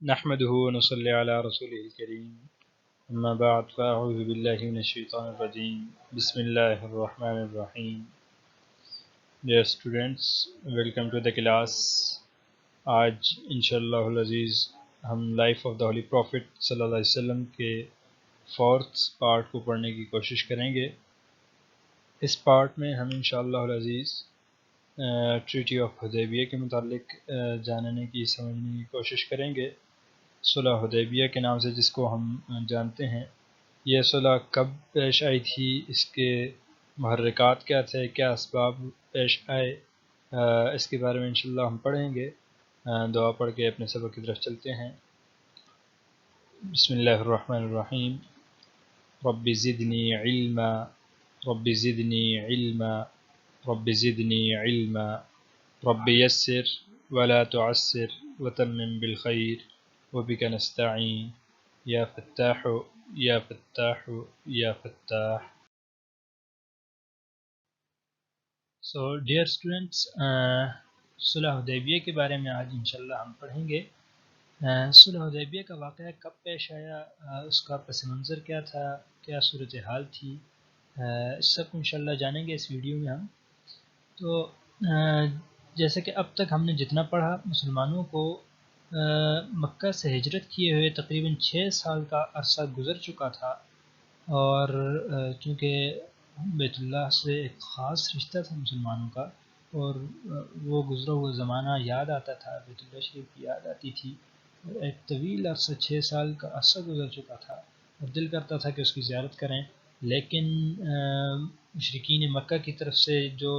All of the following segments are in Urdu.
نحمده ونصلي على رسوله الكريم أما بعد فأعوذ بالله من الشيطان الرجيم بسم الله الرحمن الرحيم. Dear students, welcome to the class. آج انشاءاللہ العزیز ہم life of the holy prophet صلی اللہ علیہ وسلم کے فورتھ پارٹ کو پڑھنے کی کوشش کریں گے. اس پارٹ میں ہم انشاءاللہ العزیز ٹریٹی آف حدیبیہ کے متعلق جاننے کی سمجھنے کی کوشش کریں گے. صلح حدیبیہ کے نام سے جس کو ہم جانتے ہیں، یہ صلح کب پیش آئی تھی، اس کے محرکات کیا تھے، کیا اسباب پیش آئے، اس کے بارے میں انشاءاللہ ہم پڑھیں گے. دعا پڑھ کے اپنے سبق کی طرف چلتے ہیں. بسم اللہ الرحمن الرحیم. رب زدنی علما رب زدنی علما رب زدنی علما رب یسر ولا تعسر وتمم بالخیر وبک نستعین یا فتاح یا فتاح یا فتاح. سو ڈیئر اسٹوڈنٹس، صلح حدیبیہ کے بارے میں آج انشاءاللہ ہم پڑھیں گے. صلح حدیبیہ کا واقعہ کب پیش آیا، اس کا پس منظر کیا تھا، کیا صورتحال تھی، اس سب کو انشاءاللہ جانیں گے اس ویڈیو میں ہم. تو جیسے کہ اب تک ہم نے جتنا پڑھا، مسلمانوں کو مکہ سے ہجرت کیے ہوئے تقریباً 6 سال کا عرصہ گزر چکا تھا، اور چونکہ بیت اللہ سے ایک خاص رشتہ تھا مسلمانوں کا، اور وہ گزرا ہوا زمانہ یاد آتا تھا، بیت اللہ شریف کی یاد آتی تھی، اور ایک طویل عرصہ 6 سال کا عرصہ گزر چکا تھا، اور دل کرتا تھا کہ اس کی زیارت کریں. لیکن مشرکین مکہ کی طرف سے جو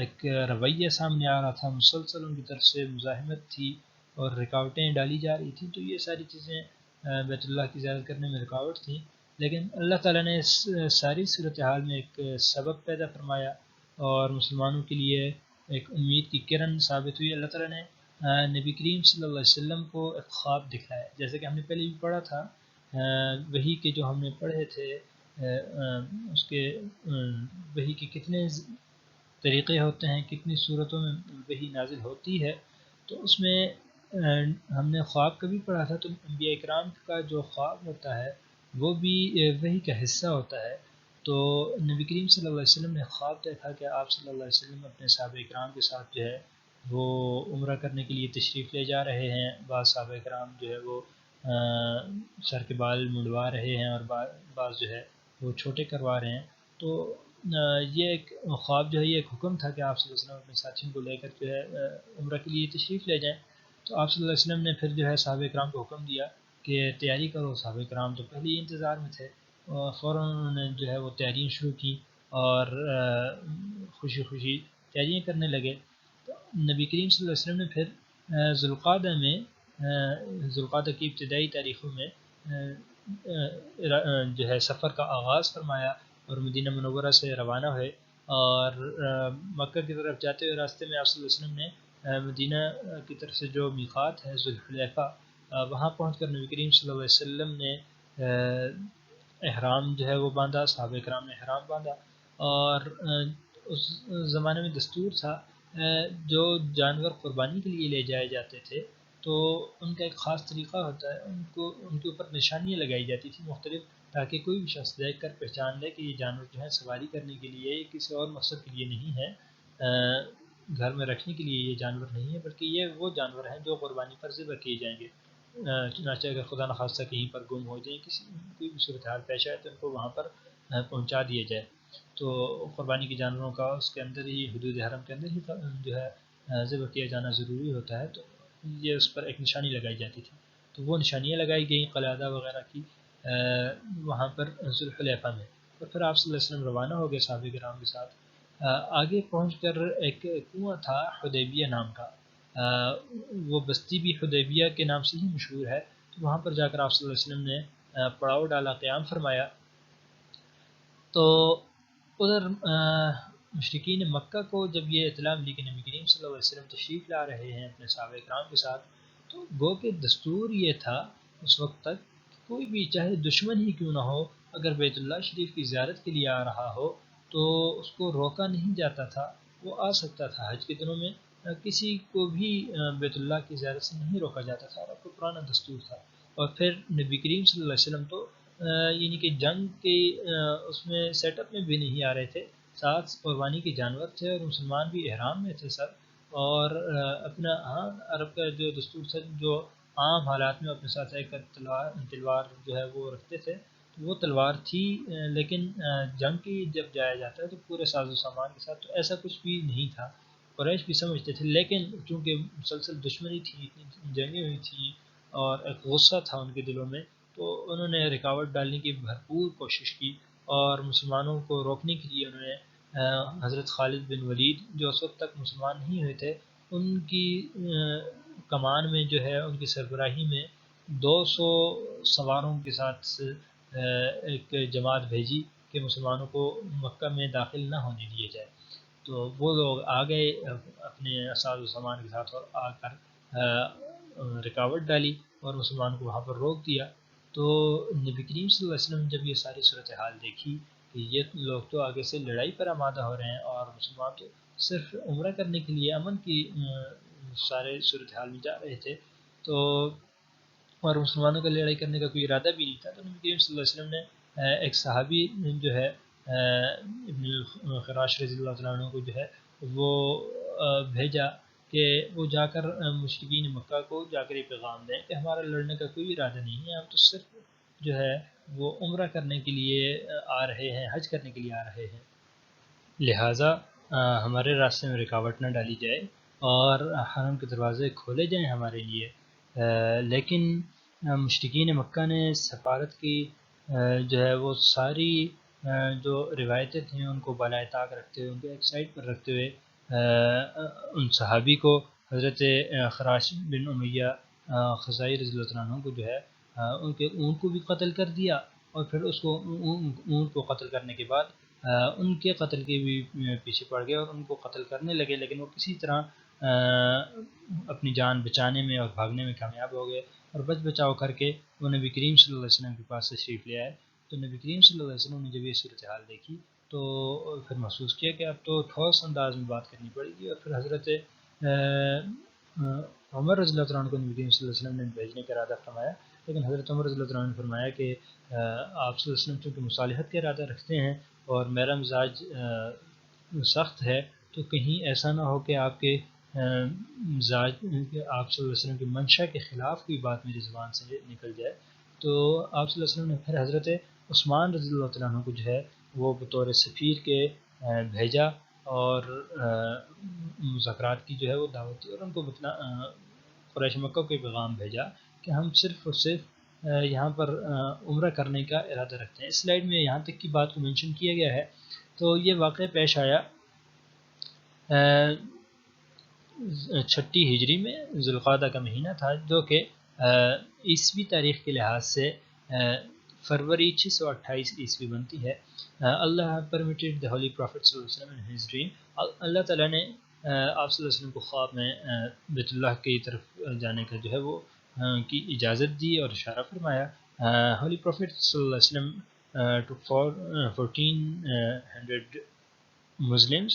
ایک رویہ سامنے آ رہا تھا، مسلسل ان کی طرف سے مزاحمت تھی اور رکاوٹیں ڈالی جا رہی تھیں، تو یہ ساری چیزیں بیت اللہ کی زیارت کرنے میں رکاوٹ تھیں. لیکن اللہ تعالیٰ نے اس ساری صورتحال میں ایک سبب پیدا فرمایا، اور مسلمانوں کے لیے ایک امید کی کرن ثابت ہوئی. اللہ تعالیٰ نے نبی کریم صلی اللہ علیہ وسلم کو ایک خواب دکھایا، جیسے کہ ہم نے پہلے بھی پڑھا تھا. وحی کے جو ہم نے پڑھے تھے، اس کے وحی کے کتنے طریقے ہوتے ہیں، کتنی صورتوں میں وحی نازل ہوتی ہے. تو اس میں ہم نے خواب کبھی پڑھا تھا. تو انبیاء اکرام کا جو خواب ہوتا ہے وہ بھی وحی کا حصہ ہوتا ہے. تو نبی کریم صلی اللہ علیہ وسلم نے خواب دیکھا کہ آپ صلی اللہ علیہ وسلم اپنے صحابہ اکرام کے ساتھ جو ہے وہ عمرہ کرنے کے لیے تشریف لے جا رہے ہیں. بعض صحابہ اکرام جو ہے وہ سر کے بال منڈوا رہے ہیں، اور بعض جو ہے وہ چھوٹے کروا رہے ہیں. تو یہ ایک خواب جو ہے، یہ ایک حکم تھا کہ آپ صلی اللہ علیہ وسلم اپنے ساتھیوں کو لے کر جو ہے عمرہ کے لیے تشریف لے جائیں. تو آپ صلی اللہ علیہ وسلم نے پھر جو ہے صحابہ اکرام کو حکم دیا کہ تیاری کرو. صحابہ اکرام تو پہلے ہی انتظار میں تھے، اور فوراً انہوں نے جو ہے وہ تیاریاں شروع کی اور خوشی خوشی تیاریاں کرنے لگے. تو نبی کریم صلی اللہ علیہ وسلم نے پھر ذوالقعدہ کی ابتدائی تاریخوں میں جو ہے سفر کا آغاز فرمایا، اور مدینہ منورہ سے روانہ ہوئے، اور مکہ کی طرف جاتے ہوئے راستے میں آپ صلی اللہ علیہ وسلم نے مدینہ کی طرف سے جو میقات ہے ذوالحلیفہ، وہاں پہنچ کر نبی کریم صلی اللہ علیہ وسلم نے احرام جو ہے وہ باندھا. صحابہ کرام نے احرام باندھا. اور اس زمانے میں دستور تھا، جو جانور قربانی کے لیے لے جائے جاتے تھے تو ان کا ایک خاص طریقہ ہوتا ہے، ان کے اوپر نشانیاں لگائی جاتی تھیں مختلف، تاکہ کوئی بھی شخص دیکھ کر پہچان لے کہ یہ جانور جو ہے سواری کرنے کے لیے، یہ کسی اور مقصد کے لیے نہیں ہے، گھر میں رکھنے کے لیے یہ جانور نہیں ہے، بلکہ یہ وہ جانور ہیں جو قربانی پر ذبح کیے جائیں گے. چنانچہ اگر خدا نخواستہ کہیں پر گم ہو جائیں، کوئی بھی صورتحال پیش آئے، تو ان کو وہاں پر پہنچا دیا جائے. تو قربانی کے جانوروں کا اس کے اندر ہی، حدود حرم کے اندر ہی جو ہے ذبح کیا جانا ضروری ہوتا ہے. تو یہ اس پر ایک نشانی لگائی جاتی تھی. تو وہ نشانیاں لگائی گئیں قلادہ وغیرہ کی وہاں پر ذوالحلیفہ میں. اور پھر آپ صلی اللہ علیہ وسلم روانہ ہو گئے صحابہ کرام کے ساتھ. آگے پہنچ کر ایک کنواں تھا حدیبیہ نام کا، وہ بستی بھی حدیبیہ کے نام سے ہی مشہور ہے. تو وہاں پر جا کر آپ صلی اللہ علیہ وسلم نے پڑاؤ ڈالا، قیام فرمایا. تو ادھر مشرکین مکہ کو جب یہ اطلاع ملی کہ نبی کریم صلی اللہ علیہ وسلم تشریف لا رہے ہیں اپنے صحابہ اکرام کے ساتھ، تو گو کہ دستور یہ تھا اس وقت تک کہ کوئی بھی چاہے دشمن ہی کیوں نہ ہو، اگر بیت اللہ شریف کی زیارت کے لیے آ رہا ہو تو اس کو روکا نہیں جاتا تھا. وہ آ سکتا تھا حج کے دنوں میں، کسی کو بھی بیت اللہ کی زیارت سے نہیں روکا جاتا تھا، اور آپ کو پرانا دستور تھا۔ اور پھر نبی کریم صلی اللہ علیہ وسلم تو یعنی کہ جنگ کے اس میں سیٹ اپ میں بھی نہیں آ رہے تھے، ساتھ قربانی کے جانور تھے اور مسلمان بھی احرام میں تھے سب، اور اپنا ہاں عرب کا جو دستور تھا، جو عام حالات میں اپنے ساتھ ایک تلوار جو ہے وہ رکھتے تھے، تو وہ تلوار تھی، لیکن جنگ کی جب جایا جاتا ہے تو پورے ساز و سامان کے ساتھ، تو ایسا کچھ بھی نہیں تھا۔ قریش بھی سمجھتے تھے، لیکن چونکہ مسلسل دشمنی تھی، اتنی جنگیں ہوئی تھیں اور ایک غصہ تھا ان کے دلوں میں، تو انہوں نے رکاوٹ ڈالنے کی بھرپور کوشش کی، اور مسلمانوں کو روکنے کے لیے انہوں نے حضرت خالد بن ولید جو اس وقت تک مسلمان نہیں ہوئے تھے، ان کی کمان میں جو ہے ان کی سربراہی میں 200 سواروں کے ساتھ ایک جماعت بھیجی کہ مسلمانوں کو مکہ میں داخل نہ ہونے دیا جائے۔ تو وہ لوگ آ گئے اپنے ساز و سامان کے ساتھ، اور آ کر رکاوٹ ڈالی اور مسلمان کو وہاں پر روک دیا۔ تو نبی کریم صلی اللہ علیہ وسلم جب یہ ساری صورتحال دیکھی کہ یہ لوگ تو آگے سے لڑائی پر آمادہ ہو رہے ہیں، اور مسلمان تو صرف عمرہ کرنے کے لیے امن کی سارے صورتحال میں جا رہے تھے، تو اور مسلمانوں کا لڑائی کرنے کا کوئی ارادہ بھی نہیں تھا، تو نبی کریم صلی اللہ علیہ وسلم نے ایک صحابی جو ہے ابن خراش رضی اللہ تعالیٰ عنہ کو جو ہے وہ بھیجا کہ وہ جا کر مشرکین مکہ کو جا کر یہ پیغام دیں کہ ہمارا لڑنے کا کوئی ارادہ نہیں ہے، ہم تو صرف جو ہے وہ عمرہ کرنے کے لیے آ رہے ہیں، حج کرنے کے لیے آ رہے ہیں، لہٰذا ہمارے راستے میں رکاوٹ نہ ڈالی جائے اور حرم کے دروازے کھولے جائیں ہمارے لیے۔ لیکن مشرکین مکہ نے سفارت کی جو ہے وہ ساری جو روایتیں تھیں ان کو بالائے طاق رکھتے ہوئے، ان کو ایک سائڈ پر رکھتے ہوئے، ان صحابی کو حضرت خراش بن امیہ خزائی رضی اللہ عنہ کو جو ہے ان کے اونٹ کو بھی قتل کر دیا، اور پھر اس کو اونٹ کو قتل کرنے کے بعد ان کے قتل کے بھی پیچھے پڑ گئے اور ان کو قتل کرنے لگے، لیکن وہ کسی طرح اپنی جان بچانے میں اور بھاگنے میں کامیاب ہو گئے، اور بچ بچاؤ کر کے وہ نبی کریم صلی اللہ علیہ وسلم کے پاس تشریف لے آئے۔ تو نبی کریم صلی اللہ علیہ وسلم نے جب یہ صورتحال دیکھی تو پھر محسوس کیا کہ اب تو ٹھوس انداز میں بات کرنی پڑے گی، اور پھر حضرت عمر رضی اللہ عنہ کو نبی کریم صلی اللہ علیہ وسلم نے بھیجنے کا ارادہ فرمایا، لیکن حضرت عمر رضی اللہ عنہ نے فرمایا کہ آپ صلی اللہ علیہ وسلم چونکہ مصالحت کا ارادہ رکھتے ہیں اور میرا مزاج سخت ہے، تو کہیں ایسا نہ ہو کہ آپ کے مزاج آپ صلی اللہ علیہ وسلم کی منشا کے خلاف کوئی بات میری زبان سے نکل جائے۔ تو آپ صلی اللہ علیہ وسلم نے پھر حضرت عثمان رضی اللہ عنہ کو جو ہے وہ بطور سفیر کے بھیجا، اور مذاکرات کی جو ہے وہ دعوت دی، اور ان کو قریش مکہ کو پیغام بھیجا کہ ہم صرف اور صرف یہاں پر عمرہ کرنے کا ارادہ رکھتے ہیں۔ اس سلائیڈ میں یہاں تک کی بات کو منشن کیا گیا ہے۔ تو یہ واقعہ پیش آیا چھٹی ہجری میں، ذوالقعدہ کا مہینہ تھا، جو کہ عیسوی تاریخ کے لحاظ سے فروری 628 عیسوی بنتی ہے۔ اللہ permitted the holy prophet صلی اللہ علیہ وسلم in his dream، اللہ تعالیٰ نے آپ صلی اللہ علیہ وسلم کو خواب میں بیت اللہ کی طرف جانے کا جو ہے وہ کی اجازت دی اور اشارہ فرمایا۔ holy prophet صلی اللہ علیہ وسلم took 1400 Muslims,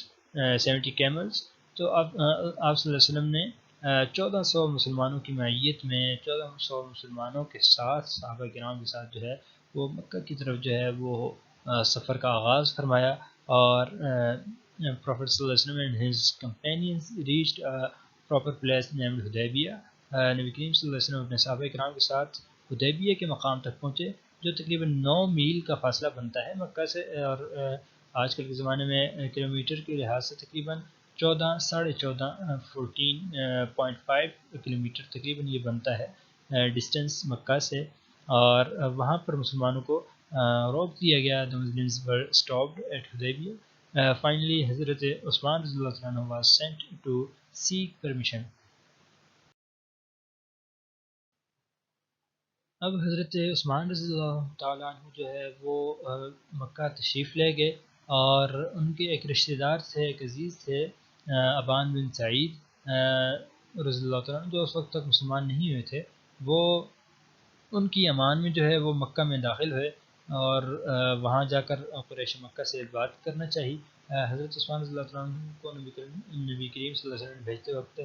70 camels، تو آپ صلی اللہ علیہ وسلم نے 1400 مسلمانوں کی معیت میں 1400 مسلمانوں کے ساتھ صحابہ کرام کے ساتھ جو ہے وہ مکہ کی طرف جو ہے وہ سفر کا آغاز فرمایا، اور Prophet صلی اللہ علیہ وسلم and his companions reached a proper place named حدیبیہ۔ نبی کریم صلی اللہ علیہ وسلم اپنے صحابہ کرام کے ساتھ حدیبیہ کے مقام تک پہنچے، جو تقریباً 9 میل کا فاصلہ بنتا ہے مکہ سے، اور آج کل کے زمانے میں کلومیٹر کے لحاظ سے تقریباً 14.5 کلومیٹر تقریباً یہ بنتا ہے ڈسٹنس مکہ سے، اور وہاں پر مسلمانوں کو روک دیا گیا۔ The Muslims were stopped at Hudaybiyah. Finally حضرت عثمان رضی اللہ عنہ was sent to seek permission. اب حضرت عثمان رضی اللہ تعالیٰ عنہ جو ہے وہ مکہ تشریف لے گئے، اور ان کے ایک رشتہ دار تھے، ایک عزیز تھے، ابان بن سعید رضی اللہ تعالیٰ عنہ، جو اس وقت تک مسلمان نہیں ہوئے تھے، وہ ان کی امان میں جو ہے وہ مکہ میں داخل ہوئے، اور وہاں جا کر قریش مکہ سے بات کرنا چاہی، حضرت عثمان رضی اللہ عنہ کو نبی کریم صلی اللہ علیہ وسلم بھیجتے وقت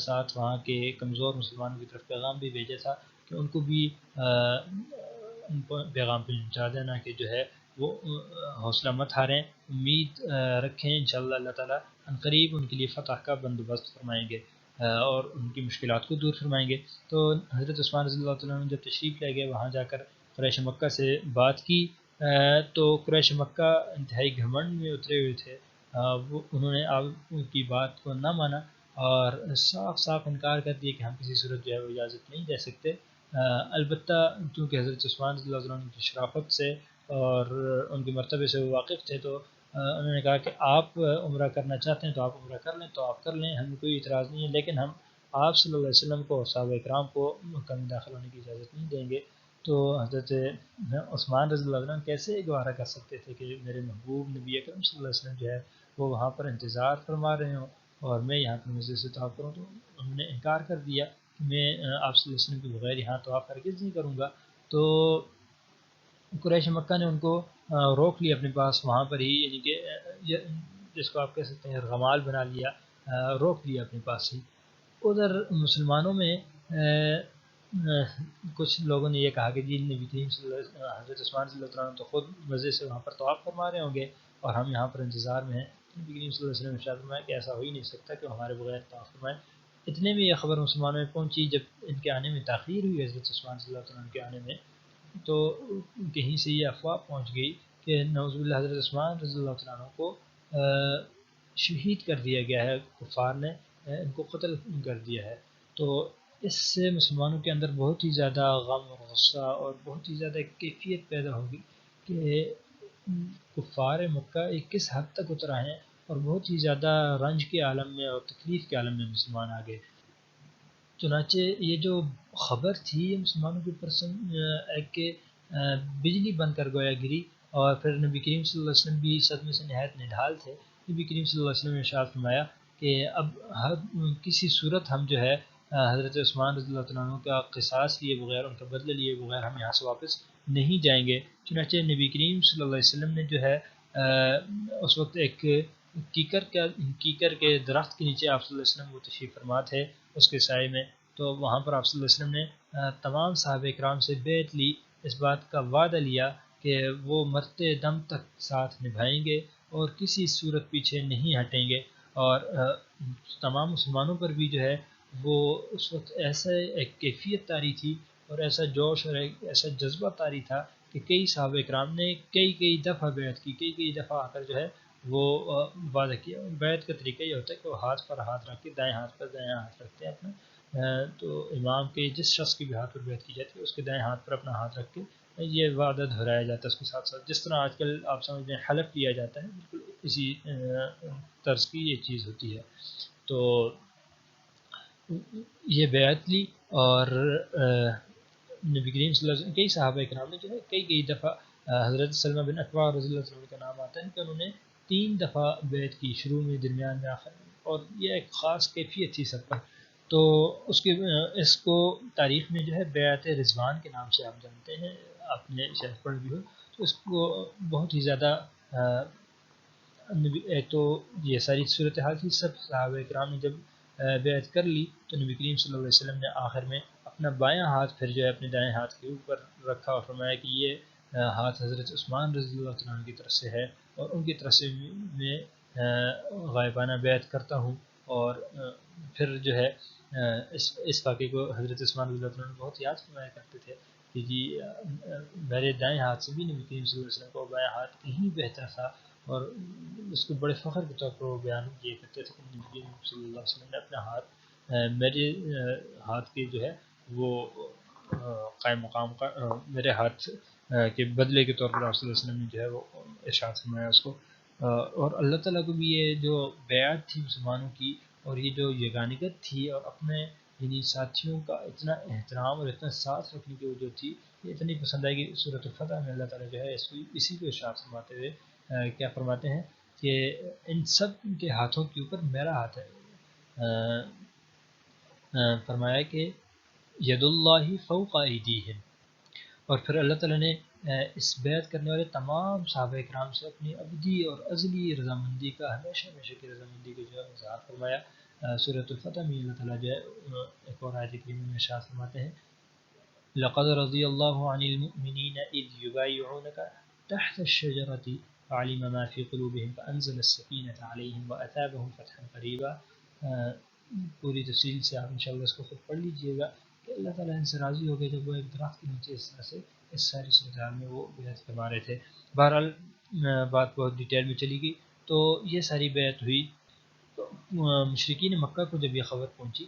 ساتھ وہاں کے کمزور مسلمانوں کی طرف پیغام بھی بھیجا تھا کہ ان کو بھی ان کو پیغام پہنچا دینا کہ جو ہے وہ حوصلہ مت ہاریں، امید رکھیں، انشاءاللہ اللہ تعالیٰ عنقریب ان کے لیے فتح کا بندوبست فرمائیں گے اور ان کی مشکلات کو دور فرمائیں گے۔ تو حضرت عثمان رضی اللہ عنہ جب تشریف لے گئے وہاں جا کر قریش مکہ سے بات کی تو قریش مکہ انتہائی گھمنڈ میں اترے ہوئے تھے، وہ انہوں نے آپ کی بات کو نہ مانا اور صاف صاف انکار کر دیا کہ ہم کسی صورت جو ہے وہ اجازت نہیں دے سکتے۔ البتہ چونکہ حضرت عثمان رضی اللہ عنہ کی شرافت سے اور ان کے مرتبے سے وہ واقف تھے تو انہوں نے کہا کہ آپ عمرہ کرنا چاہتے ہیں تو آپ عمرہ کر لیں، تو آپ کر لیں، ہمیں کوئی اعتراض نہیں ہے، لیکن ہم آپ صلی اللہ علیہ وسلم کو اور صحابہ اکرام کو مکہ میں داخل ہونے کی اجازت نہیں دیں گے۔ تو حضرت عثمان رضی اللہ عنہ کیسے گوارہ کر سکتے تھے کہ میرے محبوب نبی اکرم صلی اللہ علیہ وسلم جو ہے وہ وہاں پر انتظار فرما رہے ہوں اور میں یہاں پر مسجد سے طواف کروں، تو انہوں نے انکار کر دیا کہ میں آپ صلی اللہ علیہ وسلم کے بغیر یہاں طواف ہرگز نہیں کروں گا۔ تو قریش مکہ نے ان کو روک لیا اپنے پاس وہاں پر ہی، یعنی کہ جس کو آپ کہہ سکتے ہیں غمال بنا لیا، روک لیا اپنے پاس ہی۔ ادھر مسلمانوں میں کچھ لوگوں نے یہ کہا کہ جی نبی کریم صلی اللہ علیہ وسلم حضرت عثمان صلی اللہ عنہ تو خود مزے سے وہاں پر طواف فرما رہے ہوں گے اور ہم یہاں پر انتظار میں ہیں۔ نبی کریم صلی اللہ علیہ وسلم نے ارشاد فرمایا کہ ایسا ہو ہی نہیں سکتا کہ ہمارے بغیر طواف فرمائیں۔ اتنے میں یہ خبر مسلمانوں میں پہنچی، جب ان کے آنے میں تاخیر ہوئی حضرت عثمان صلی اللہ عنہ کے آنے میں، تو کہیں سے یہ افواہ پہنچ گئی کہ نعوذ باللہ حضرت عثمان رضی اللہ عنہ کو شہید کر دیا گیا ہے، کفار نے ان کو قتل کر دیا ہے۔ تو اس سے مسلمانوں کے اندر بہت ہی زیادہ غم اور غصہ اور بہت ہی زیادہ کیفیت پیدا ہوگی کہ کفار مکہ ایک کس حد تک اترا ہیں اور بہت ہی زیادہ رنج کے عالم میں اور تکلیف کے عالم میں مسلمان آ گئے۔ چنانچہ یہ جو خبر تھی مسلمانوں کے اوپر ایک کہ بجلی بن کر گویا گری، اور پھر نبی کریم صلی اللہ علیہ وسلم بھی صدمے سے نہایت نڈھال تھے۔ نبی کریم صلی اللہ علیہ وسلم نے ارشاد فرمایا کہ اب کسی صورت ہم جو ہے حضرت عثمان رضی اللہ عنہ کا قصاص لیے بغیر، ان کا بدلہ لیے بغیر ہم یہاں سے واپس نہیں جائیں گے۔ چنانچہ نبی کریم صلی اللہ علیہ وسلم نے جو ہے اس وقت ایک کیکر کے درخت کے نیچے آپ صلی اللہ علیہ وسلم وہ تشریف فرما تھے اس کے سائے میں، تو وہاں پر آپ صلی اللہ علیہ وسلم نے تمام صحابہ اکرام سے بیعت لی، اس بات کا وعدہ لیا کہ وہ مرتے دم تک ساتھ نبھائیں گے اور کسی صورت پیچھے نہیں ہٹیں گے۔ اور تمام مسلمانوں پر بھی جو ہے وہ اس وقت ایسا ایک کیفیت طاری تھی اور ایسا جوش اور ایسا جذبہ طاری تھا کہ کئی صحابہ اکرام نے کئی دفعہ بیعت کی، کئی دفعہ آ کر جو ہے وہ وعدہ کیا۔ بیعت کا طریقہ یہ ہوتا ہے کہ وہ ہاتھ پر ہاتھ رکھ کے دائیں ہاتھ پر دائیں ہاتھ رکھتے ہیں اپنا، تو امام کے جس شخص کی بھی ہاتھ پر بیعت کی جاتی ہے اس کے دائیں ہاتھ پر اپنا ہاتھ رکھ کے یہ وعدہ دہرایا جاتا ہے اس کے ساتھ ساتھ، جس طرح آج کل آپ سمجھ لیں حلف لیا جاتا ہے، بالکل اسی طرز کی یہ چیز ہوتی ہے۔ تو یہ بیعت لی اور نبی کریم صلی اللہ علیہ وسلم کئی صحابہ اکرام نے جو ہے کئی دفعہ حضرت سلمہ بن اکوع رضی اللہ عنہ کا نام آتا ہے کہ انہوں نے 3 دفعہ بیعت کی، شروع میں، درمیان میں، آخر میں، اور یہ ایک خاص کیفیت تھی سب پر۔ تو اس کو تاریخ میں جو ہے بیعت رضوان کے نام سے آپ جانتے ہیں، آپ نے شاید پڑھ بھی ہو۔ تو اس کو بہت ہی زیادہ ایک تو یہ ساری صورتحال تھی، سب صحابہ اکرام نے جب بیعت کر لی تو نبی کریم صلی اللہ علیہ وسلم نے آخر میں اپنا بایاں ہاتھ پھر جو ہے اپنے دائیں ہاتھ کے اوپر رکھا اور فرمایا کہ یہ ہاتھ حضرت عثمان رضی اللہ عنہ کی طرف سے ہے اور ان کی طرف سے میں غائبانہ بیعت کرتا ہوں۔ اور پھر جو ہے اس واقعے کو حضرت عثمان رضی اللہ عنہ بہت یاد فرمایا کرتے تھے کہ جی میرے دائیں ہاتھ سے بھی نبی کریم صلی اللہ علیہ وسلم کو بایاں ہاتھ کہیں بہتر تھا، اور اس کو بڑے فخر کے طور پر وہ بیان کیے کرتے تھے کہ نبی کریم صلی اللہ علیہ وسلم نے اپنا ہاتھ میرے ہاتھ کے جو ہے وہ قائم مقام کا میرے ہاتھ کے بدلے کے طور پر آپ صلی اللہ علیہ وسلم نے جو ہے وہ ارشاد فرمایا اس کو۔ اور اللہ تعالیٰ کو بھی یہ جو بیعت تھی مسلمانوں کی اور یہ جو یگانگت تھی اور اپنے یعنی ساتھیوں کا اتنا احترام اور اتنا ساتھ رکھنے کی جو تھی یہ اتنی پسند آئے گی۔ سورۃ الفتح میں اللہ تعالیٰ جو ہے اسی کو ارشاد فرماتے ہوئے کیا فرماتے ہیں کہ ان سب کے ہاتھوں کے اوپر میرا ہاتھ ہے، فرمایا کہ ید اللہ فوق ایدیہم، اور پھر اللہ تعالیٰ نے اس بیعت کرنے والے تمام صحابہ کرام سے اپنی ابدی اور ازلی رضامندی کا ہمیشہ ہمیشہ کی رضامندی کو جو ہے اظہار فرمایا۔ سورۃ الفتح میں اللہ تعالیٰ جو ہے ایک اور آیت کریمہ میں ارشاد فرماتے ہیں لقد رضی اللہ عن المؤمنین اذ یبایعونک تحت الشجرة فعلم ما في قلوبهم فانزل السکینة علیہم واثابهم فتحا قریبا۔ پوری تفصیل سے آپ انشاءاللہ اس کو خود پڑھ لیجئے گا کہ اللہ تعالیٰ ان سے راضی ہو گئے جب وہ ایک درخت کے نیچے اس طرح سے اس ساری صورتحال میں وہ بیعت فرما رہے تھے۔ بہرحال بات بہت ڈیٹیل میں چلی گئی، تو یہ ساری بیعت ہوئی۔ تو مشرکین مکہ کو جب یہ خبر پہنچی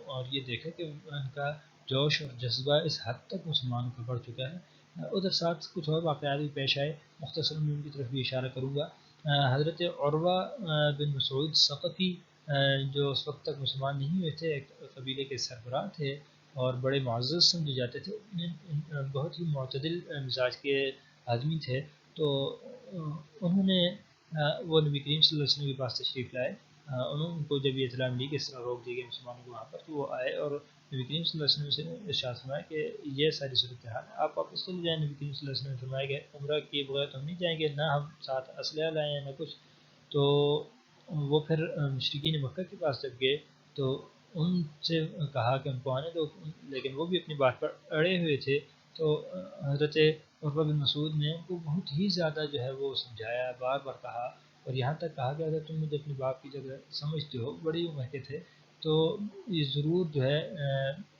اور یہ دیکھا کہ ان کا جوش اور جذبہ اس حد تک مسلمانوں کا بڑھ چکا ہے، ادھر ساتھ کچھ اور واقعات بھی پیش آئے، مختصر میں ان کی طرف بھی اشارہ کروں گا۔ حضرت عروہ بن مسعود ثقفی جو اس وقت تک مسلمان نہیں ہوئے تھے، ایک قبیلے کے سربراہ تھے اور بڑے معزز سمجھے جاتے تھے، بہت ہی معتدل مزاج کے آدمی تھے۔ تو انہوں نے وہ نبی کریم صلی اللہ علیہ وسلم کے پاس تشریف لائے۔ ان کو جب یہ اطلاع ملی کہ اس طرح روک دی گئی مسلمانوں کو وہاں پر، تو وہ آئے اور نبی کریم صلی اللہ علیہ وسلم سے ارشاد فرمایا کہ یہ ساری صورتحال ہے، آپ واپس چلے جائیں۔ نبی کریم صلی اللہ علیہ وسلم نے فرمایا کہ عمرہ کیے بغیر تو ہم نہیں جائیں گے، نہ ہم ساتھ اسلحہ لائیں نہ کچھ۔ تو وہ پھر مشرکین مکہ کے پاس جب گئے تو ان سے کہا کہ ان کو آنے دو، لیکن وہ بھی اپنی بات پر اڑے ہوئے تھے۔ تو حضرت عروہ بن مسعود نے ان کو بہت ہی زیادہ جو ہے وہ سمجھایا، بار بار کہا، اور یہاں تک کہا کہ اگر تم مجھے اپنی باپ کی جگہ سمجھتے ہو، بڑی عمر کے تھے، تو یہ ضرور جو ہے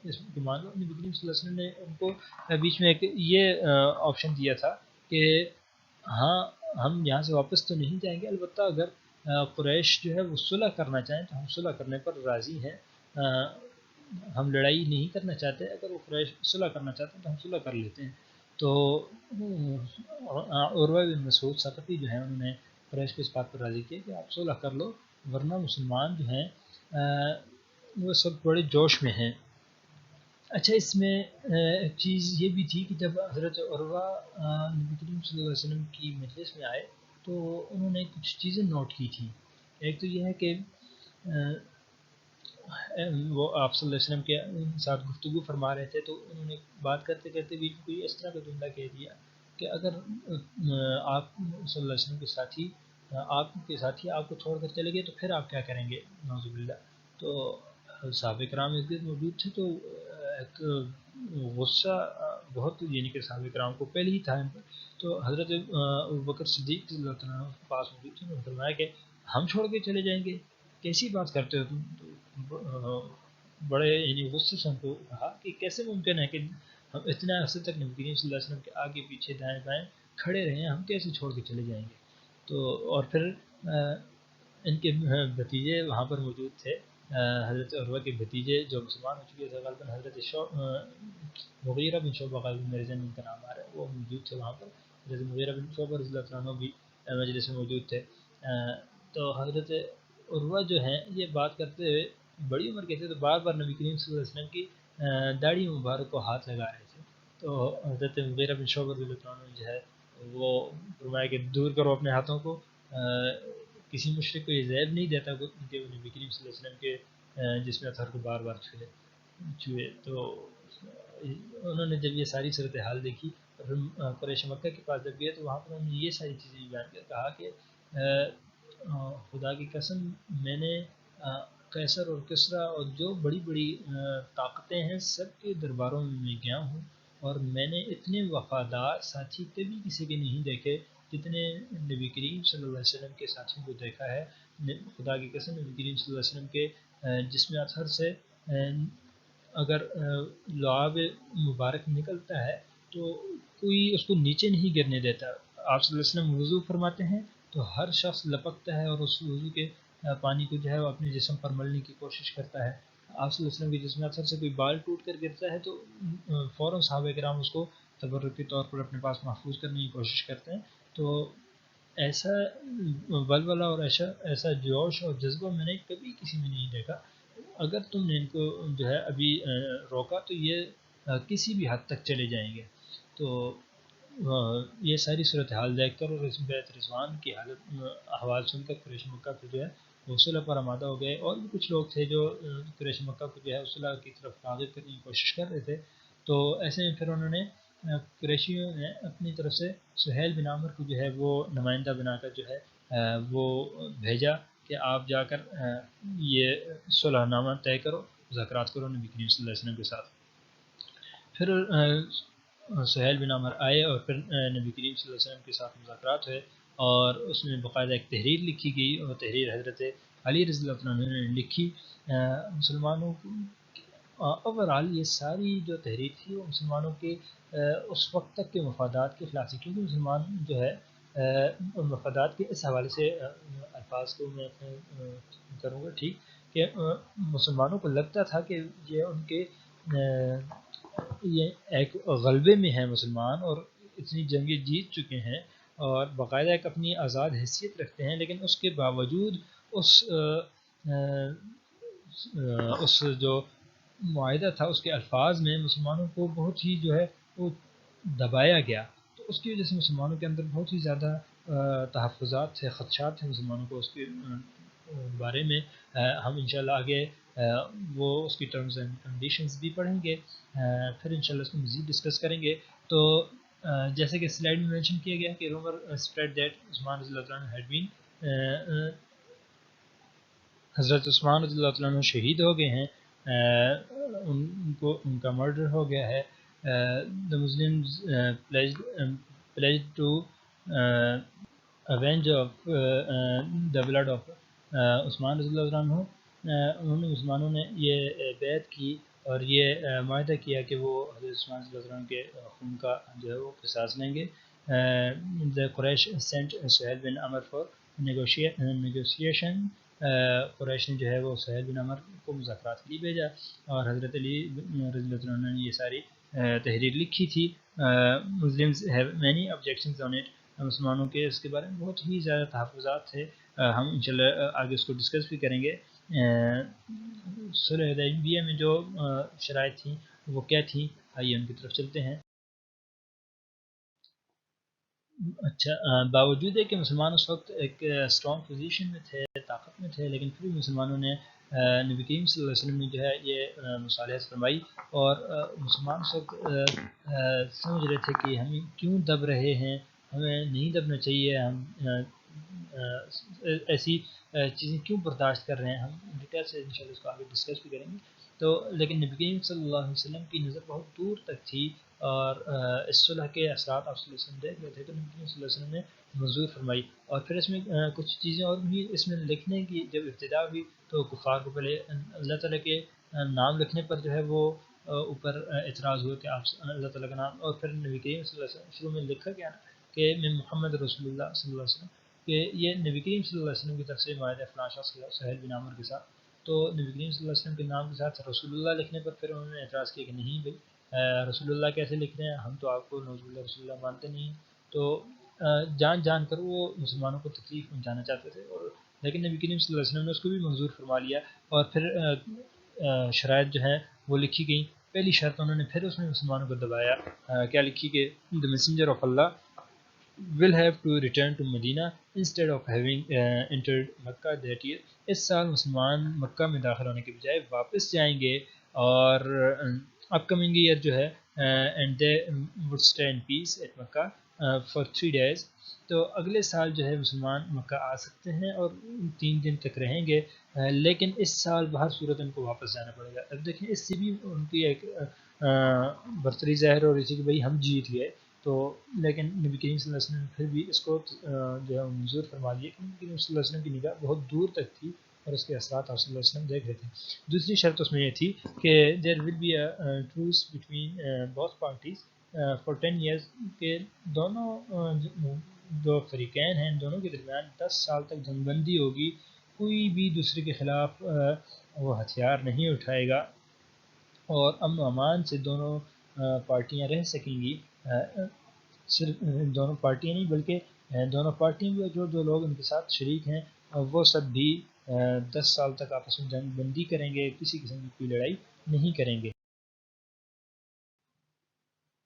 اس کی مان لو۔ نبی کریم صلی اللہ علیہ وسلم نے ان کو بیچ میں ایک یہ آپشن دیا تھا کہ ہاں ہم یہاں سے واپس تو نہیں جائیں گے، البتہ اگر قریش جو ہے وہ صلح کرنا چاہیں تو ہم صلح کرنے پر راضی ہیں، ہم لڑائی نہیں کرنا چاہتے، اگر وہ قریش صلح کرنا چاہتے ہیں تو ہم صلح کر لیتے ہیں۔ تو عروہ بن مسعود ثقفی جو ہیں انہوں نے قریش کو اس بات پر راضی کیا کہ آپ صلح کر لو، ورنہ مسلمان جو ہیں وہ سب بڑے جوش میں ہیں۔ اچھا، اس میں ایک چیز یہ بھی تھی کہ جب حضرت عروہ نبی کریم صلی اللہ علیہ وسلم کی مجلس میں آئے تو انہوں نے کچھ چیزیں نوٹ کی تھیں۔ ایک تو یہ ہے کہ وہ آپ صلی اللہ علیہ وسلم کے ساتھ گفتگو فرما رہے تھے، تو انہوں نے بات کرتے کرتے بھی کوئی اس طرح کا جملہ کہہ دیا کہ اگر آپ صلی اللہ علیہ وسلم کے ساتھی آپ کو چھوڑ کر چلے گئے تو پھر آپ کیا کریں گے، نعوذ باللہ۔ تو صحابہ کرام ایک دن موجود تھے، تو ایک غصہ بہت، یعنی کہ صحابہ کرام کو پہلے ہی تھا ان پر۔ تو حضرت ابوبکر صدیق رضی اللہ تعالیٰ عنہ کے پاس موجود تھے، انہوں نے فرمایا کہ ہم چھوڑ کے چلے جائیں گے، کیسی بات کرتے ہو تم؟ تو بڑے یعنی غصے سے ہم کو کہا کہ کیسے ممکن ہے کہ ہم اتنا عرصے تک نبی کریم صلی اللہ علیہ وسلم کے آگے پیچھے دائیں بائیں کھڑے رہے ہیں، ہم کیسے چھوڑ کے چلے جائیں گے؟ تو اور پھر ان کے بھتیجے وہاں پر موجود تھے، حضرت عروہ کے بھتیجے جو مسلمان ہو چکے تھے، غالباً حضرت مغیرہ بن شعبہ، غالباً میرے ذہن میں ان کا نام آ رہا ہے، وہ موجود تھے وہاں پر۔ حضرت مغیرہ بن شعبہ رضی اللہ تعالیٰ عنہ بھی مجلس میں موجود تھے۔ تو حضرت عروہ جو ہیں یہ بات کرتے ہوئے بڑی عمر کے تھے، تو بار بار نبی کریم صلی اللہ علیہ وسلم کی داڑھی مبارک کو ہاتھ لگا رہے تھے۔ تو حضرت مغیرہ بن شعبہ رضی اللہ عنہ جو ہے وہ فرمایا کہ دور کرو اپنے ہاتھوں کو، کسی مشرک کو یہ زیب نہیں دیتا کہ وہ نبی کریم صلی اللہ علیہ وسلم کے جسم اطہر کو بار بار چھوئے۔ تو انہوں نے جب یہ ساری صورتحال دیکھی اور پھر قریش مکہ کے پاس جب گئے تو وہاں پر انہوں نے یہ ساری چیزیں بیان کر کہا کہ خدا کی قسم، میں نے قیصر اور کسریٰ اور جو بڑی بڑی طاقتیں ہیں سب کے درباروں میں گیا ہوں، اور میں نے اتنے وفادار ساتھی کبھی کسی کے نہیں دیکھے جتنے نبی کریم صلی اللہ علیہ وسلم کے ساتھیوں کو دیکھا ہے۔ خدا کی قسم، نبی کریم صلی اللہ علیہ وسلم کے جسم اطہر سے اگر لعاب مبارک نکلتا ہے تو کوئی اس کو نیچے نہیں گرنے دیتا۔ آپ صلی اللہ علیہ وسلم وضو فرماتے ہیں تو ہر شخص لپکتا ہے اور اس وضو کے پانی کو جو ہے وہ اپنے جسم پر ملنے کی کوشش کرتا ہے۔ آپ صلی اللہ علیہ وسلم کے جسم اطہر سے کوئی بال ٹوٹ کر گرتا ہے تو فوراً صحابہ کرام اس کو تبرک کے طور پر اپنے پاس محفوظ کرنے کی کوشش کرتے ہیں۔ تو ایسا ولولہ اور ایسا جوش اور جذبہ میں نے کبھی کسی میں نہیں دیکھا۔ اگر تم نے ان کو جو ہے ابھی روکا تو یہ کسی بھی حد تک چلے جائیں گے۔ تو یہ ساری صورتحال دیکھ کر اور اس بیعت رضوان کی احوال سن کر قریش مکہ کو جو ہے وہ صلح پر آمادہ ہو گئے، اور بھی کچھ لوگ تھے جو قریش مکہ کو جو ہے صلح کی طرف راغب کرنے کی کوشش کر رہے تھے۔ تو ایسے میں پھر انہوں نے قریشیوں نے اپنی طرف سے سہیل بن عامر کو جو ہے وہ نمائندہ بنا کر جو ہے وہ بھیجا کہ آپ جا کر یہ صلح نامہ طے کرو، مذاکرات کرو نبی کریم صلی اللہ علیہ وسلم کے ساتھ۔ پھر سہیل بن عامر آئے اور پھر نبی کریم صلی اللہ علیہ وسلم کے ساتھ مذاکرات ہوئے، اور اس میں باقاعدہ ایک تحریر لکھی گئی، اور تحریر حضرت علی رضی اللہ عنہ نے لکھی۔ مسلمانوں کو اوورآل یہ ساری جو تحریر تھی وہ مسلمانوں کے اس وقت تک کے مفادات کے خلاف تھی، کیونکہ مسلمان جو ہے ان مفادات کے اس حوالے سے الفاظ کو میں کروں گا ٹھیک کہ مسلمانوں کو لگتا تھا کہ یہ ان کے یہ ایک غلبے میں ہیں مسلمان، اور اتنی جنگیں جیت چکے ہیں اور باقاعدہ ایک اپنی آزاد حیثیت رکھتے ہیں، لیکن اس کے باوجود اس جو معاہدہ تھا اس کے الفاظ میں مسلمانوں کو بہت ہی جو ہے وہ دبایا گیا، تو اس کی وجہ سے مسلمانوں کے اندر بہت ہی زیادہ تحفظات تھے، خدشات تھے مسلمانوں کو اس کے بارے میں۔ ہم انشاءاللہ آگے وہ اس کی ٹرمز اینڈ کنڈیشنز بھی پڑھیں گے، پھر انشاءاللہ اس کو مزید ڈسکس کریں گے۔ تو جیسے کہ سلائڈ میں مینشن کیا گیا کہ رومر اسپریڈ دیٹ عثمان رضی اللہ عنہ ہیڈ بین حضرت عثمان رضی اللہ عنہ شہید ہو گئے ہیں، ان کا مرڈر ہو گیا ہے۔ the Muslims pledged to avenge of the blood of عثمان رضی اللہ عنہ۔ انہوں نے مسلمانوں نے یہ بیعت کی اور یہ معاہدہ کیا کہ وہ حضرت عثمان رضی اللہ عنہ کے خون کا جو ہے وہ قصاص لیں گے۔ the Quraysh sent Sohail bin Umar for negotiation۔ قریش نے جو ہے وہ سہیل بن عمر کو مذاکرات کے لیے بھیجا، اور حضرت علی رضی اللہ عنہ نے یہ ساری تحریر لکھی تھی۔ Muslims have many objections on it. مسلمانوں کے اس کے بارے میں بہت ہی زیادہ تحفظات تھے، ہم انشاءاللہ آگے اس کو ڈسکس بھی کریں گے۔ صلح حدیبیہ میں جو شرائط تھیں وہ کیا تھیں، آئیے ان کی طرف چلتے ہیں۔ اچھا، باوجود ہے کہ مسلمان اس وقت ایک اسٹرانگ پوزیشن میں تھے، طاقت میں تھے، لیکن پھر بھی مسلمانوں نے نبی کریم صلی اللہ علیہ وسلم نے جو ہے یہ مصالحت فرمائی، اور مسلمان اس وقت سمجھ رہے تھے کہ ہم کیوں دب رہے ہیں، ہمیں نہیں دبنا چاہیے، ہم ایسی چیزیں کیوں برداشت کر رہے ہیں۔ ہم ڈیٹیل سے انشاءاللہ اس کو آگے ڈسکس بھی کریں گے۔ تو لیکن نبی کریم صلی اللہ علیہ وسلم کی نظر بہت دور تک تھی، اور اس صلح کے اثرات آپ صلی اللہ علیہ وسلم دیکھ رہے تھے، تو نبی کریم صلی اللہ علیہ وسلم نے منظور فرمائی۔ اور پھر اس میں کچھ چیزیں اور بھی اس میں لکھنے کی جب ابتدا ہوئی تو کفار کو پہلے اللہ تعالیٰ کے نام لکھنے پر جو ہے وہ اوپر اعتراض ہوئے کہ آپ اللہ تعالیٰ کا نام، اور پھر نبی کریم صلی اللہ علیہ وسلم شروع میں لکھا گیا نا کہ میں محمد رسول اللہ صلی اللہ علیہ وسلم، کہ یہ نبی کریم صلی اللہ علیہ وسلم کی طرف سے معاہدہ فلاں شخص سہیل بن عامر کے ساتھ، تو نبی کریم صلی اللہ علیہ وسلم کے نام کے ساتھ رسول اللہ لکھنے پر پھر انہوں نے اعتراض کیا کہ نہیں بھائی، رسول اللہ کیسے لکھ رہے ہیں، ہم تو آپ کو نوز باللہ رسول اللہ مانتے نہیں۔ تو جان جان کر وہ مسلمانوں کو تکلیف پہنچانا چاہتے تھے، اور لیکن نبی کریم صلی اللہ علیہ وسلم نے اس کو بھی منظور فرما لیا، اور پھر شرائط جو ہے وہ لکھی گئی۔ پہلی شرط انہوں نے پھر اس میں مسلمانوں کو دبایا، کیا لکھی کہ the messenger of Allah will have to return to Medina instead of having entered Mecca that year۔ اس سال مسلمان مکہ میں داخل ہونے کے بجائے واپس جائیں گے، اور اپ کمنگ ایئر جو ہے and they would stay in peace at Mecca for 3 days۔ تو اگلے سال جو ہے مسلمان مکہ آ سکتے ہیں اور 3 دن تک رہیں گے، لیکن اس سال بہر صورت ان کو واپس جانا پڑے گا۔ اب دیکھیں اس سے بھی ان کی ایک برتری ظاہر ہو رہی تھی کہ بھئی ہم جیت گئے، تو لیکن نبی کریم صلی اللہ علیہ وسلم نے پھر بھی اس کو جو ہے منظور فرما دیا، کہ نبی کریم صلی اللہ علیہ وسلم کی نگاہ بہت دور تک تھی اور اس کے اثرات آپ صلی اللہ علیہ وسلم دیکھ رہے تھے۔ دوسری شرط اس میں یہ تھی کہ there will be a truce between both parties for 10 years، کہ دونوں جو فریقین ہیں دونوں کے درمیان 10 سال تک جنگ بندی ہوگی، کوئی بھی دوسرے کے خلاف وہ ہتھیار نہیں اٹھائے گا، اور امن و امان سے دونوں پارٹیاں رہ سکیں گی۔ صرف دونوں پارٹیاں نہیں بلکہ دونوں پارٹیاں بھی، جو لوگ ان کے ساتھ شریک ہیں وہ سب بھی 10 سال تک آپس میں جنگ بندی کریں گے، کسی قسم کی کوئی لڑائی نہیں کریں گے۔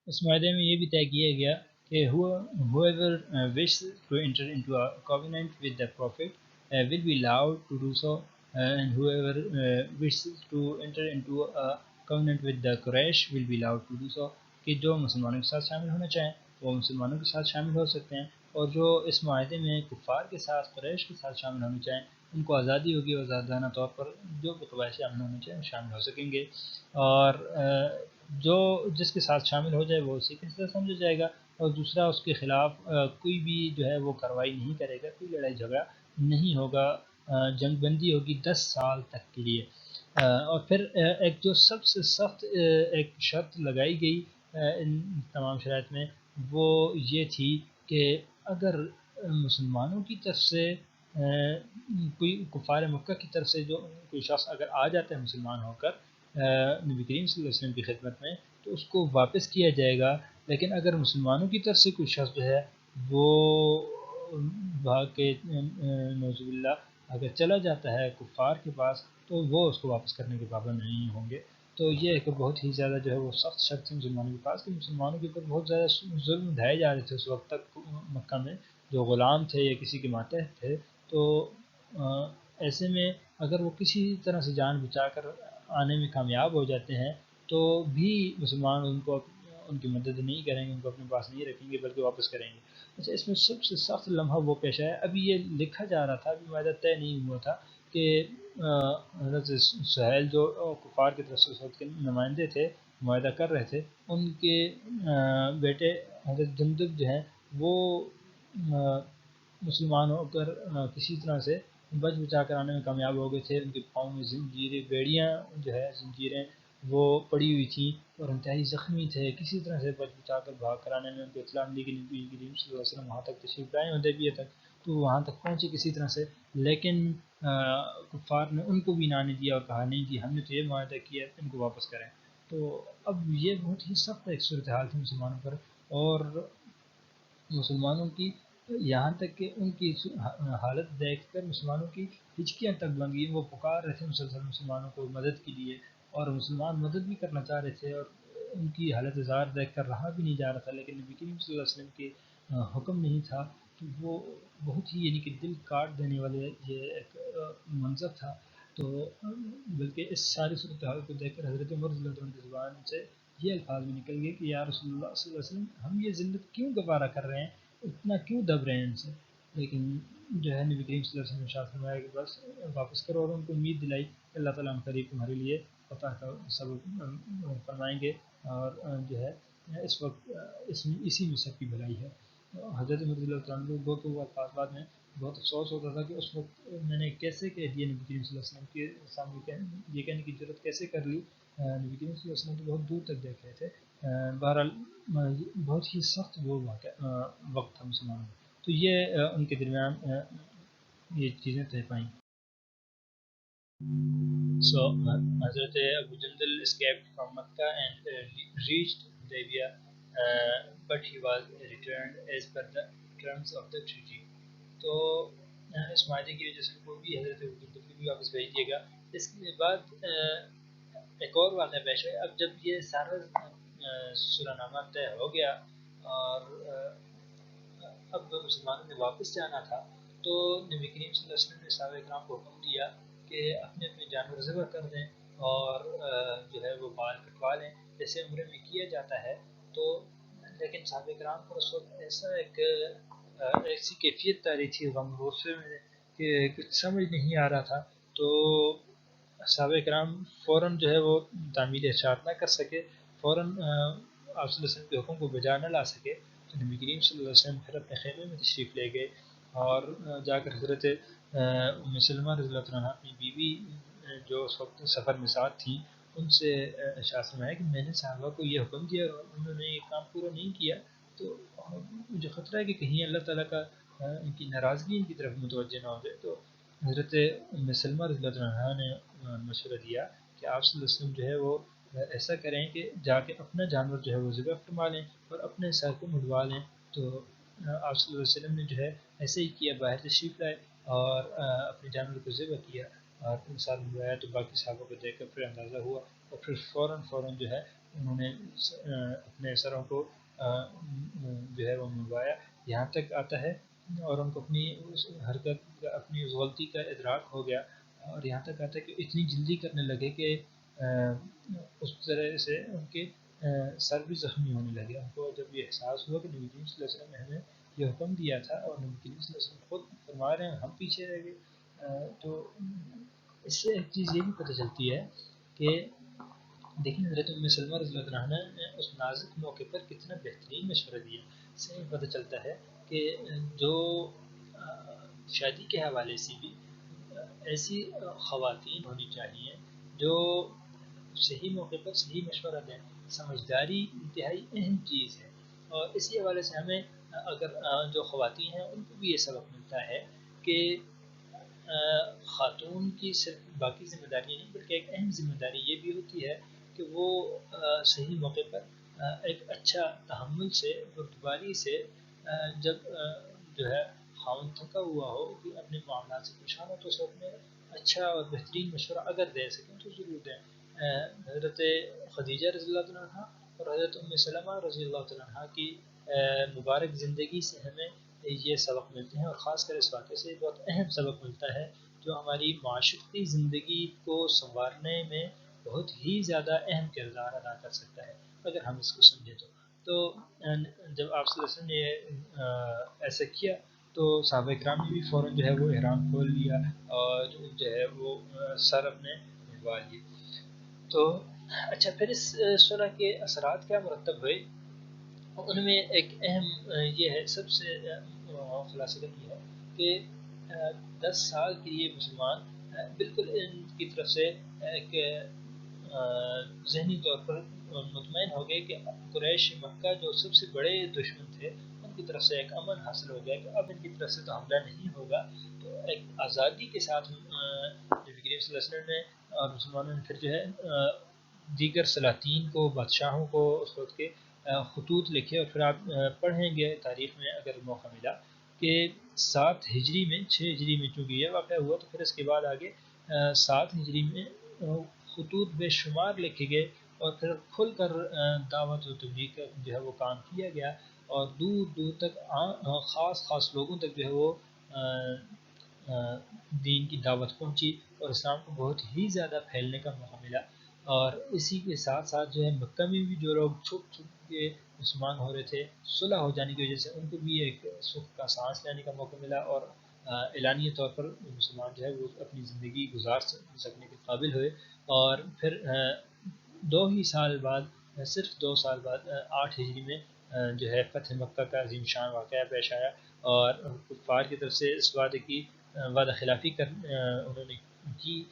اس معاہدے میں یہ بھی طے کیا گیا کہ whoever wishes to enter into a covenant with the Prophet will be allowed to do so، and whoever wishes to enter into a covenant with the Quraysh will be allowed to do so، کہ جو مسلمانوں کے ساتھ شامل ہونا چاہیں وہ مسلمانوں کے ساتھ شامل ہو سکتے ہیں، اور جو اس معاہدے میں کفار کے ساتھ قریش کے ساتھ شامل ہونا چاہیں ان کو آزادی ہوگی، اور آزادانہ طور پر جو بھی قبائل شامل ہونا چاہیں وہ شامل ہو سکیں گے، اور جو جس کے ساتھ شامل ہو جائے وہ اسی کے ساتھ سمجھا جائے گا، اور دوسرا اس کے خلاف کوئی بھی جو ہے وہ کارروائی نہیں کرے گا، کوئی لڑائی جھگڑا نہیں ہوگا، جنگ بندی ہوگی 10 سال تک کے لیے۔ اور پھر ایک جو سب سے سخت ایک شرط لگائی گئی ان تمام شرائط میں وہ یہ تھی کہ اگر مسلمانوں کی طرف سے کوئی کفار مکہ کی طرف سے جو کوئی شخص اگر آ جاتا ہے مسلمان ہو کر نبی کریم صلی اللہ علیہ وسلم کی خدمت میں تو اس کو واپس کیا جائے گا، لیکن اگر مسلمانوں کی طرف سے کوئی شخص جو ہے وہ بھاگ کے نعوذ باللہ اگر چلا جاتا ہے کفار کے پاس تو وہ اس کو واپس کرنے کے پابند نہیں ہوں گے۔ تو یہ ایک بہت ہی زیادہ جو ہے وہ سخت شرط تھی مسلمانوں کے پاس کہ مسلمانوں کے اوپر بہت زیادہ ظلم ڈھائے جا رہے تھے اس وقت تک مکہ میں، جو غلام تھے یا کسی کے ماتحت تھے، تو ایسے میں اگر وہ کسی طرح سے جان بچا کر آنے میں کامیاب ہو جاتے ہیں تو بھی مسلمان ان کو ان کی مدد نہیں کریں گے، ان کو اپنے پاس نہیں رکھیں گے بلکہ واپس کریں گے۔ اچھا، اس میں سب سے سخت لمحہ وہ پیش آیا، ابھی یہ لکھا جا رہا تھا، ابھی معاہدہ طے نہیں ہوا تھا کہ حضرت سہیل جو کفار کی طرف سے اس وقت کے نمائندے تھے معاہدہ کر رہے تھے، ان کے بیٹے حضرت جندب جو ہیں وہ مسلمان ہو کر کسی طرح سے بچ بچا کر آنے میں کامیاب ہو گئے تھے، ان کے پاؤں میں زنجیریں بیڑیاں جو ہے زنجیریں وہ پڑی ہوئی تھیں اور انتہائی زخمی تھے، کسی طرح سے بچ بچا کر بھاگ کر آنے میں ان کو اطلاع ملی کہ نبی کریم صلی اللہ علیہ وسلم وہاں تک تشریف لائے حدیبیہ تک، تو وہاں تک پہنچے کسی طرح سے، لیکن کفار نے ان کو بھی نہ آنے دیا اور کہا نہیں جی ہم نے تو یہ معاہدہ کیا ہے ان کو واپس کریں۔ تو اب یہ بہت ہی سخت ایک صورتحال تھی مسلمانوں پر، اور مسلمانوں کی یہاں تک کہ ان کی حالت دیکھ کر مسلمانوں کی ہچکیاں تک بن گئی، وہ پکار رہے تھے مسلسل مسلمانوں کو مدد کے لیے، اور مسلمان مدد بھی کرنا چاہ رہے تھے، اور ان کی حالت زار دیکھ کر رہا بھی نہیں جا رہا تھا، لیکن نبی کریم صلی اللہ علیہ وسلم کے حکم نہیں تھا، تو وہ بہت ہی یعنی کہ دل کاٹ دینے والے یہ ایک منظر تھا۔ تو بلکہ اس ساری صورتحال کو دیکھ کر حضرت عمر رضی اللہ عنہ کی زبان سے یہ الفاظ بھی نکل گئے کہ یا رسول اللہ صلی اللہ علیہ وسلم ہم یہ ذلت کیوں گوارہ کر رہے ہیں، اتنا کیوں دب رہے ہیں ان سے، لیکن جو ہے نبی کریم صلی اللہ علیہ وسلم نے ارشاد فرمایا کہ بس واپس کرو، اور ان کو امید دلائی کہ اللہ تعالیٰ قریب تمہارے لیے فتح کا سبب فرمائیں گے، اور جو ہے اس وقت اسی میں سب کی بھلائی ہے۔ حضرت عمر رضی اللہ عنہ کو تو وہ الفاظ بعد میں بہت افسوس ہوتا تھا کہ اس وقت میں نے کیسے کہہ دیا نبی کریم صلی اللہ علیہ وسلم کے سامنے یہ کہنے کی ضرورت کیسے کر لی، نبی کریم صلی اللہ علیہ وسلم تو بہت دور تک دیکھ رہے تھے۔ بہرحال بہت ہی سخت وہ وقت تھا مسلمانوں میں، تو یہ ان کے درمیان یہ چیزیں طے پائیں۔ So Hazrat Abu Jandal escaped from Makkah and reached Hudaybiyah, but he was returned as per the terms of the treaty. تو اس معاہدے کی وجہ سے ان کو بھی حضرت ابو جندل کو بھی واپس بھیج دیے گا۔ اس کے بعد ایک اور واقعہ پیش ہے، اب جب یہ سارا صلح نامہ طے ہو گیا اور اب مسلمانوں نے واپس جانا تھا، تو نبی کریم صلی اللہ علیہ وسلم نے صحابہ کرام کو حکم دیا کہ اپنے اپنے جانور ذبح کر دیں اور جو ہے وہ بال کٹوا لیں جیسے عمرے میں کیا جاتا ہے۔ تو لیکن صحابہ کرام کو اس وقت ایسا ایسی کیفیت تاری تھی غم غصے میں کہ کچھ سمجھ نہیں آ رہا تھا، تو صحابہ کرام فوراً جو ہے وہ تعمیل ارشاد نہ کر سکے، فوراً آپ صلی اللہ علیہ وسلم کے حکم کو بجا نہ لا سکے، تو نبی کریم صلی اللہ علیہ وسلم پھر اپنے خیمے میں تشریف لے گئے اور جا کر حضرت ام سلمہ رضی اللہ عنہا اپنی بیوی جو اس وقت سفر میں ساتھ تھیں ان سے ارشاد فرمایا کہ میں نے صحابہ کو یہ حکم دیا اور انہوں نے یہ کام پورا نہیں کیا، تو مجھے خطرہ ہے کہ کہیں اللہ تعالیٰ کا ان کی ناراضگی ان کی طرف متوجہ نہ ہو جائے۔ تو حضرت ام سلمہ رضی اللہ عنہا نے مشورہ دیا کہ آپ صلی اللہ علیہ وسلم جو ہے وہ ایسا کریں کہ جا کے اپنا جانور جو ہے وہ ذبح فرما لیں اور اپنے سر کو مڑوا لیں۔ تو آپ صلی اللہ علیہ وسلم نے جو ہے ایسے ہی کیا، باہر تشریف لائے اور اپنے جانور کو ذبح کیا اور انسان مڑوایا، تو باقی صحابہ کو دیکھ کر پھر اندازہ ہوا اور پھر فوراً جو ہے انہوں نے اپنے سروں کو جو ہے وہ مڑوایا۔ یہاں تک آتا ہے اور ان کو اپنی اس حرکت اپنی اس غلطی کا ادراک ہو گیا، اور یہاں تک آتا ہے کہ اتنی جلدی کرنے لگے کہ اس طرح سے ان کے سر بھی زخمی ہونے لگے. ان کو جب یہ احساس ہوا کہ نبی کریم صلی اللہ علیہ وسلم نے ہمیں یہ حکم دیا تھا اور نبی کریم صلی اللہ علیہ وسلم خود فرما رہے ہیں ہم پیچھے رہ گئے. تو اس سے ایک چیز یہ بھی پتہ چلتی ہے کہ دیکھیں حضرت ام سلمہ رضی اللہ عنہ نے اس نازک موقع پر کتنا بہترین مشورہ دیا. اس سے پتہ چلتا ہے کہ جو شادی کے حوالے سے بھی ایسی خواتین ہونی چاہیے جو صحیح موقع پر صحیح مشورہ دیں. سمجھداری انتہائی اہم چیز ہے اور اسی حوالے سے ہمیں اگر جو خواتین ہیں ان کو بھی یہ سبق ملتا ہے کہ خاتون کی صرف باقی ذمہ داری نہیں بلکہ ایک اہم ذمہ داری یہ بھی ہوتی ہے کہ وہ صحیح موقع پر ایک اچھا تحمل سے بردباری سے جب جو ہے خاوند تھکا ہوا ہو کہ اپنے معاملات سے پریشان ہو تو اس وقت میں اچھا اور بہترین مشورہ اگر دے سکیں تو ضرور دیں. حضرت خدیجہ رضی اللہ عنہ اور حضرت ام سلمہ رضی اللہ عنہ کی مبارک زندگی سے ہمیں یہ سبق ملتے ہیں اور خاص کر اس واقعے سے بہت اہم سبق ملتا ہے جو ہماری معاشرتی زندگی کو سنوارنے میں بہت ہی زیادہ اہم کردار ادا کر سکتا ہے اگر ہم اس کو سمجھیں تو جب آپ صلی اللہ علیہ وسلم نے ایسا کیا تو صحابہ کرام نے بھی فوراً جو ہے وہ احرام کھول لیا اور جو ہے وہ سر اپنے منڈوا لیے. تو اچھا پھر اس صلح کے اثرات کیا مرتب ہوئے. ان میں ایک اہم یہ ہے سب سے خلاصہ یہ ہے کہ 10 سال کے لیے مسلمان بالکل ان کی طرف سے ایک ذہنی طور پر مطمئن ہو گئے کہ قریش مکہ جو سب سے بڑے دشمن تھے ان کی طرف سے ایک امن حاصل ہو گیا کہ اب ان کی طرف سے تو حملہ نہیں ہوگا. تو ایک آزادی کے ساتھ نبی کریم صلی اللہ علیہ وسلم نے اور مسلمانوں نے پھر جو ہے دیگر سلاطین کو بادشاہوں کو اس وقت کے خطوط لکھے. اور پھر آپ پڑھیں گے تاریخ میں اگر موقع ملا کہ 7 ہجری میں 6 ہجری میں چونکہ یہ واقعہ ہوا تو پھر اس کے بعد آگے 7 ہجری میں خطوط بے شمار لکھے گئے اور پھر کھل کر دعوت و تبلیغ کا جو ہے وہ کام کیا گیا اور دور دور تک خاص لوگوں تک جو ہے وہ دین کی دعوت پہنچی اور اسلام کو بہت ہی زیادہ پھیلنے کا موقع ملا. اور اسی کے ساتھ ساتھ جو ہے مکہ میں بھی جو لوگ چھپ کے مسلمان ہو رہے تھے صلح ہو جانے کی وجہ سے ان کو بھی ایک سکھ کا سانس لینے کا موقع ملا اور اعلانیہ طور پر مسلمان جو ہے وہ اپنی زندگی گزار سکنے کے قابل ہوئے. اور پھر 2 ہی سال بعد صرف 2 سال بعد 8 ہجری میں جو ہے فتح مکہ کا عظیم شان واقعہ پیش آیا اور کفار کی طرف سے اس وعدے کی وعدہ خلافی کر انہوں نے کی.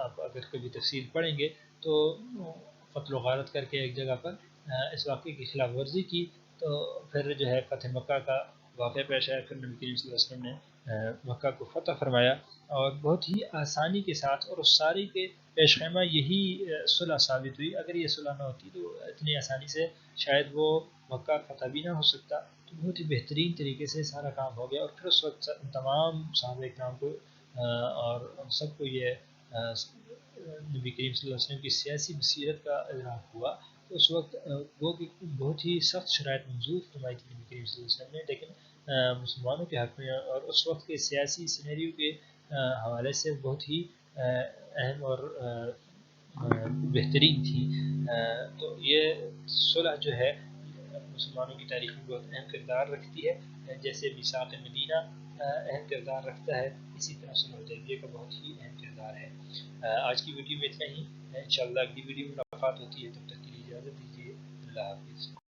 آپ اگر کبھی تفصیل پڑھیں گے تو قتل و غارت کر کے ایک جگہ پر اس واقعے کی خلاف ورزی کی تو پھر جو ہے فتح مکہ کا واقعہ پیش آیا. پھر نبی کریم صلی اللہ علیہ وسلم نے مکہ کو فتح فرمایا اور بہت ہی آسانی کے ساتھ اور اس ساری کے پیش خیمہ یہی صلح ثابت ہوئی. اگر یہ صلح نہ ہوتی تو اتنی آسانی سے شاید وہ مکہ فتح بھی نہ ہو سکتا. تو بہت ہی بہترین طریقے سے سارا کام ہو گیا اور پھر اس وقت تمام صحابہ کرام کو اور سب کو یہ نبی کریم صلی اللہ علیہ وسلم کی سیاسی بصیرت کا ادراک ہوا. تو اس وقت وہ بہت ہی سخت شرائط منظور فرمائی تھی نبی کریم صلی اللہ علیہ وسلم نے لیکن مسلمانوں کے حق میں اور اس وقت کے سیاسی سینیریو کے حوالے سے بہت ہی اہم اور بہترین تھی. تو یہ صلح جو ہے مسلمانوں کی تاریخ میں بہت اہم کردار رکھتی ہے جیسے میثاق مدینہ اہم کردار رکھتا ہے اسی طرح صلح حدیبیہ کا بہت ہی اہم کردار ہے. آج کی ویڈیو میں اتنا ہی. انشاءاللہ اگلی ویڈیو میں ملاقات ہوتی ہے تب تک کے لیے اجازت دیجیے. اللہ حافظ.